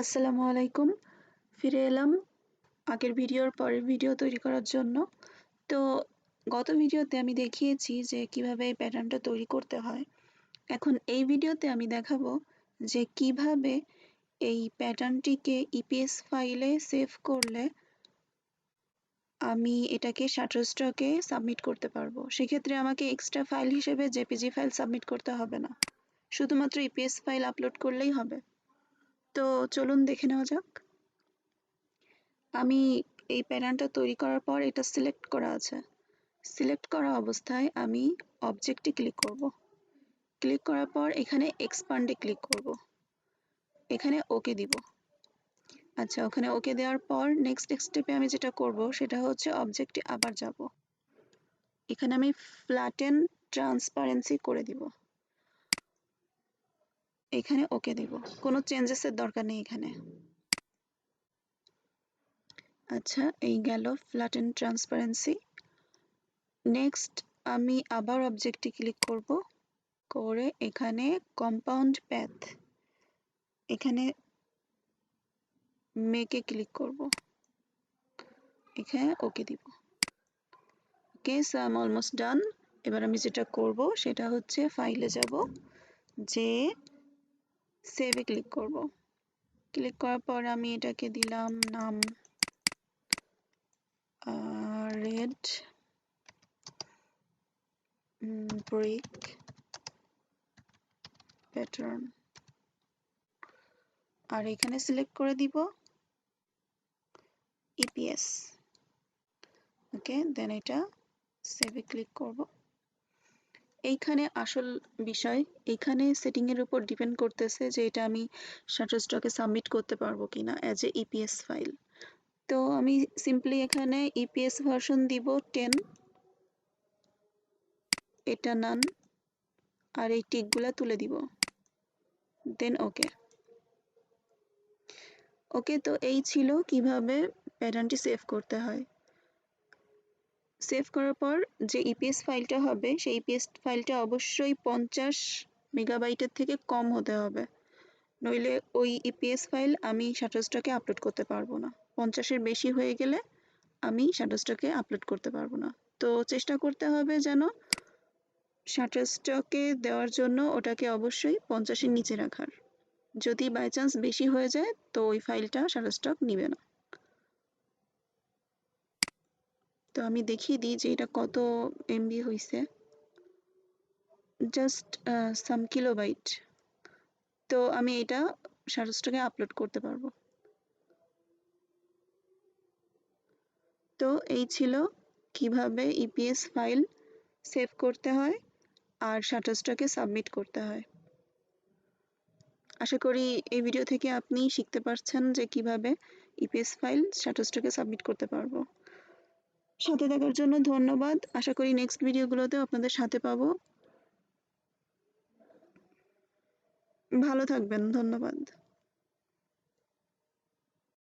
আসসালামু আলাইকুম। ফিরে এলাম আগের ভিডিওর পরের ভিডিও তৈরি করার জন্য। তো গত ভিডিওতে আমি দেখিয়েছি যে কিভাবে এই প্যাটার্নটা তৈরি করতে হয়। এখন এই ভিডিওতে আমি দেখাবো যে কিভাবে এই প্যাটার্নটিকে ইপিএস ফাইলে সেভ করলে আমি এটাকে শাটারস্টকে সাবমিট করতে পারবো। সেক্ষেত্রে আমাকে এক্সট্রা ফাইল হিসেবে জেপিজি ফাইল সাবমিট করতে হবে না, শুধুমাত্র ইপিএস ফাইল আপলোড করলেই হবে। তো চলুন দেখে নেওয়া যাক। আমি এই প্যাটার্নটা তৈরি করার পর এটা সিলেক্ট করা আছে। সিলেক্ট করা অবস্থায় আমি অবজেক্টে ক্লিক করব। ক্লিক করার পর এখানে এক্সপান্ডে ক্লিক করব। এখানে ওকে দিব। আচ্ছা, ওখানে ওকে দেওয়ার পর নেক্সট স্টেপে আমি যেটা করব সেটা হচ্ছে অবজেক্টে আবার যাব। এখানে আমি ফ্ল্যাটেন ট্রান্সপারেন্সি করে দিব। এখানে ওকে দিব। কোনো চেঞ্জেসের দরকার নেই এখানে। আচ্ছা, এই গেল ফ্ল্যাটেন ট্রান্সপারেন্সি। নেক্সট আমি আবার অবজেক্টে ক্লিক করব, করে এখানে কম্পাউন্ড প্যাথ, এখানে মেকে ক্লিক করব, এখানে ওকে দিব। Okay, so I am almost done. এবার আমি যেটা করব সেটা হচ্ছে ফাইলে যাব, যে সেভে ক্লিক করব। ক্লিক করার পর আমি এটাকে দিলাম নাম রেড ব্রিক প্যাটার্ন, আর এখানে সিলেক্ট করে দিব ইপিএস। ওকে, দেন এটা সেভে ক্লিক করব। এইখানে আসল বিষয়, এইখানে সেটিং এর উপর ডিপেন্ড করতেছে যে এটা আমি শাটারস্টকে সাবমিট করতে পারবো কিনা অ্যাজ এ ইপিএস ফাইল। তো আমি সিম্পলি এখানে ইপিএস ভার্সন দিব 10, এটা নান, আর এই টিকগুলা তুলে দিব, দেন ওকে। ওকে, তো এই ছিল কিভাবে প্যাটার্নটি সেভ করতে হয়। সেভ করার পর যে ইপিএস ফাইলটা হবে সেই ইপিএস ফাইলটা অবশ্যই 50 মেগাবাইটের থেকে কম হতে হবে, নইলে ওই ইপিএস ফাইল আমি শাটারস্টকে আপলোড করতে পারবো না। 50-এর বেশি হয়ে গেলে আমি শাটারস্টকে আপলোড করতে পারবো না। তো চেষ্টা করতে হবে যেন শাটারস্টকে দেওয়ার জন্য ওটাকে অবশ্যই 50-এর নিচে রাখার। যদি বাই চান্স বেশি হয়ে যায় তো ওই ফাইলটা শাটারস্টক নিবে না। তো আমি দেখিয়ে দিই যে এটা কত এমবি হয়েছে, জাস্ট সাম কিলোবাইট। তো আমি এটা শাটারস্টকে আপলোড করতে পারবো। তো এই ছিল কিভাবে ইপিএস ফাইল সেভ করতে হয় আর শাটারস্টকে সাবমিট করতে হয়। আশা করি এই ভিডিও থেকে আপনি শিখতে পারছেন যে কিভাবে ইপিএস ফাইল শাটারস্টকে সাবমিট করতে পারবো। সাথে থাকার জন্য ধন্যবাদ। আশা করি নেক্সট ভিডিওগুলোতেও আপনাদের সাথে পাবো। ভালো থাকবেন, ধন্যবাদ।